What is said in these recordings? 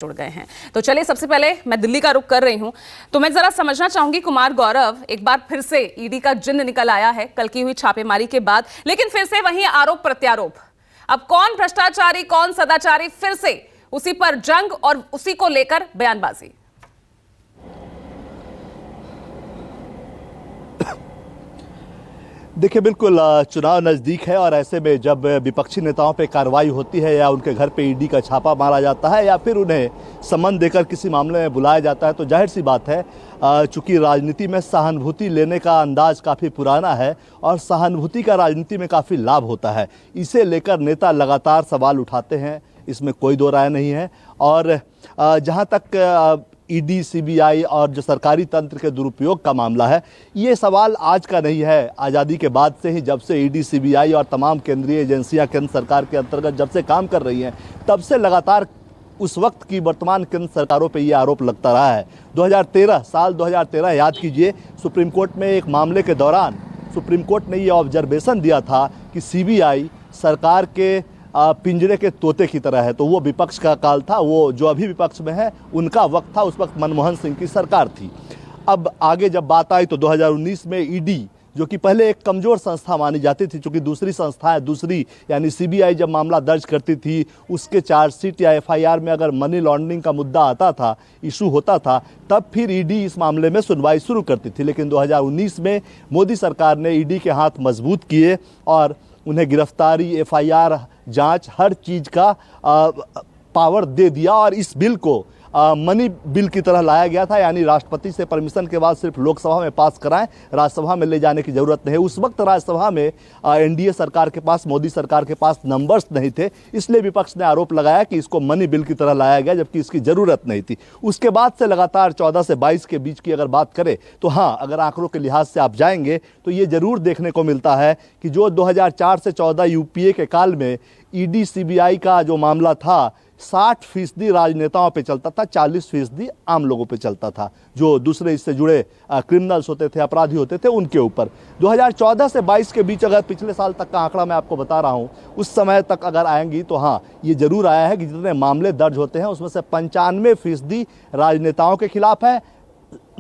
जुड़ गए हैं। तो चलिए सबसे पहले मैं दिल्ली का रुख कर रही हूं, तो मैं जरा समझना चाहूंगी कुमार गौरव, एक बार फिर से ईडी का जिन्न निकल आया है कल की हुई छापेमारी के बाद, लेकिन फिर से वही आरोप प्रत्यारोप। अब कौन भ्रष्टाचारी कौन सदाचारी, फिर से उसी पर जंग और उसी को लेकर बयानबाजी। देखिए, बिल्कुल चुनाव नज़दीक है और ऐसे में जब विपक्षी नेताओं पे कार्रवाई होती है या उनके घर पे ईडी का छापा मारा जाता है या फिर उन्हें सम्मन देकर किसी मामले में बुलाया जाता है, तो जाहिर सी बात है चूंकि राजनीति में सहानुभूति लेने का अंदाज काफ़ी पुराना है और सहानुभूति का राजनीति में काफ़ी लाभ होता है। इसे लेकर नेता लगातार सवाल उठाते हैं, इसमें कोई दो राय नहीं है। और जहाँ तक ईडी, सीबीआई और जो सरकारी तंत्र के दुरुपयोग का मामला है, ये सवाल आज का नहीं है। आज़ादी के बाद से ही जब से ईडी, सीबीआई और तमाम केंद्रीय एजेंसियां केंद्र सरकार के अंतर्गत जब से काम कर रही हैं, तब से लगातार उस वक्त की वर्तमान केंद्र सरकारों पे ये आरोप लगता रहा है। 2013 याद कीजिए, सुप्रीम कोर्ट में एक मामले के दौरान सुप्रीम कोर्ट ने ये ऑब्जर्वेशन दिया था कि सीबीआई सरकार के पिंजरे के तोते की तरह है। तो वो विपक्ष का काल था, वो जो अभी विपक्ष में है उनका वक्त था, उस वक्त मनमोहन सिंह की सरकार थी। अब आगे जब बात आई तो 2019 में ईडी, जो कि पहले एक कमज़ोर संस्था मानी जाती थी, चूँकि दूसरी संस्थाएं यानी सीबीआई जब मामला दर्ज करती थी, उसके चार्जशीट या एफआईआर में अगर मनी लॉन्ड्रिंग का मुद्दा आता था, इशू होता था, तब फिर ईडी इस मामले में सुनवाई शुरू करती थी। लेकिन 2019 में मोदी सरकार ने ईडी के हाथ मजबूत किए और उन्हें गिरफ्तारी, एफआईआर, जांच, हर चीज़ का पावर दे दिया और इस बिल को मनी बिल की तरह लाया गया था, यानी राष्ट्रपति से परमिशन के बाद सिर्फ लोकसभा में पास कराएं, राज्यसभा में ले जाने की ज़रूरत नहीं है। उस वक्त राज्यसभा में एनडीए सरकार के पास, मोदी सरकार के पास नंबर्स नहीं थे, इसलिए विपक्ष ने आरोप लगाया कि इसको मनी बिल की तरह लाया गया, जबकि इसकी ज़रूरत नहीं थी। उसके बाद से लगातार 14 से 22 के बीच की अगर बात करें तो हाँ, अगर आंकड़ों के लिहाज से आप जाएंगे तो ये ज़रूर देखने को मिलता है कि जो 2004 से 14 यूपीए के काल में ईडी, सीबीआई का जो मामला था, 60% राजनेताओं पे चलता था, 40% आम लोगों पे चलता था, जो दूसरे इससे जुड़े क्रिमिनल्स होते थे, अपराधी होते थे, उनके ऊपर। 2014 से 22 के बीच अगर पिछले साल तक का आंकड़ा मैं आपको बता रहा हूँ, उस समय तक अगर आएंगी तो हाँ, ये जरूर आया है कि जितने मामले दर्ज होते हैं उसमें से 95% राजनेताओं के खिलाफ है,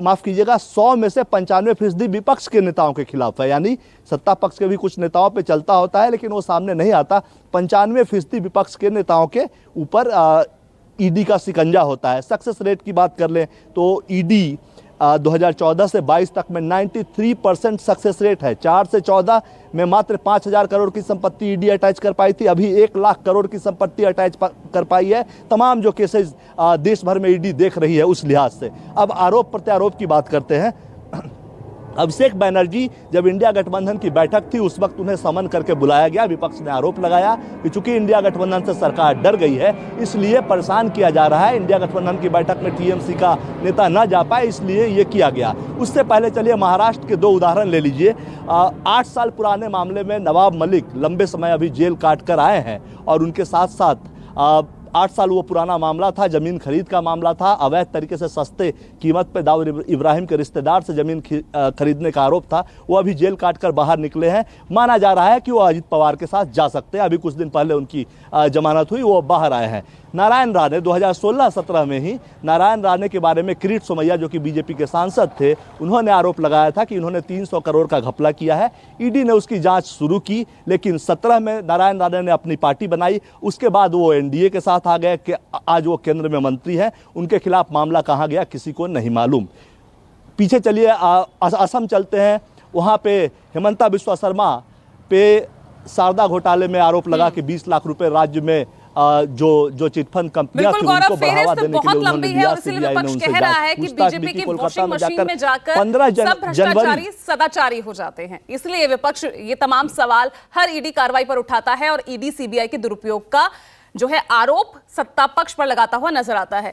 माफ़ कीजिएगा, 100 में से 95% विपक्ष के नेताओं के खिलाफ है। यानी सत्ता पक्ष के भी कुछ नेताओं पे चलता होता है, लेकिन वो सामने नहीं आता। 95% विपक्ष के नेताओं के ऊपर ईडी का शिकंजा होता है। सक्सेस रेट की बात कर लें तो ईडी 2014 से 22 तक में 93% सक्सेस रेट है। 4 से 14 में मात्र 5,000 करोड़ की संपत्ति ईडी अटैच कर पाई थी, अभी 1 लाख करोड़ की संपत्ति अटैच कर पाई है। तमाम जो केसेस देश भर में ईडी देख रही है उस लिहाज से। अब आरोप प्रत्यारोप की बात करते हैं। अभिषेक बनर्जी जब इंडिया गठबंधन की बैठक थी, उस वक्त उन्हें समन करके बुलाया गया। विपक्ष ने आरोप लगाया कि चूंकि इंडिया गठबंधन से सरकार डर गई है, इसलिए परेशान किया जा रहा है। इंडिया गठबंधन की बैठक में टीएमसी का नेता न जा पाए, इसलिए ये किया गया। उससे पहले चलिए महाराष्ट्र के 2 उदाहरण ले लीजिए। 8 साल पुराने मामले में नवाब मलिक लंबे समय अभी जेल काट कर आए हैं और उनके साथ साथ 8 साल वो पुराना मामला था, ज़मीन खरीद का मामला था। अवैध तरीके से सस्ते कीमत पे दाऊद इब्राहिम के रिश्तेदार से ज़मीन खरीदने का आरोप था। वो अभी जेल काट कर बाहर निकले हैं। माना जा रहा है कि वो अजित पवार के साथ जा सकते हैं। अभी कुछ दिन पहले उनकी जमानत हुई, वो बाहर आए हैं। नारायण राणे 2016-17 में ही नारायण राणे के बारे में किरीट सोमैया, जो कि बीजेपी के सांसद थे, उन्होंने आरोप लगाया था कि इन्होंने 300 करोड़ का घपला किया है। ईडी ने उसकी जांच शुरू की, लेकिन 17 में नारायण राणे ने अपनी पार्टी बनाई। उसके बाद वो एनडीए के साथ आ गए कि आज वो केंद्र में मंत्री हैं। उनके खिलाफ मामला कहाँ गया किसी को नहीं मालूम। पीछे चलिए असम चलते हैं। वहाँ पे हेमंता बिस्वा शर्मा पे शारदा घोटाले में आरोप लगा कि 20 लाख रुपए राज्य में जो चिटफंड कंपनियां थी उनको बढ़ावा देने के लिए उन्होंने लिया। सीबीआई ने उनसे कह रहा है कि बीजेपी की वॉशिंग मशीन में जाकर 15 जनवरी सदाचारी हो जाते हैं। इसलिए विपक्ष ये तमाम सवाल हर ईडी कार्रवाई पर उठाता है और ईडी, सीबीआई के दुरुपयोग का जो है आरोप सत्ता पक्ष पर लगाता हुआ नजर आता है।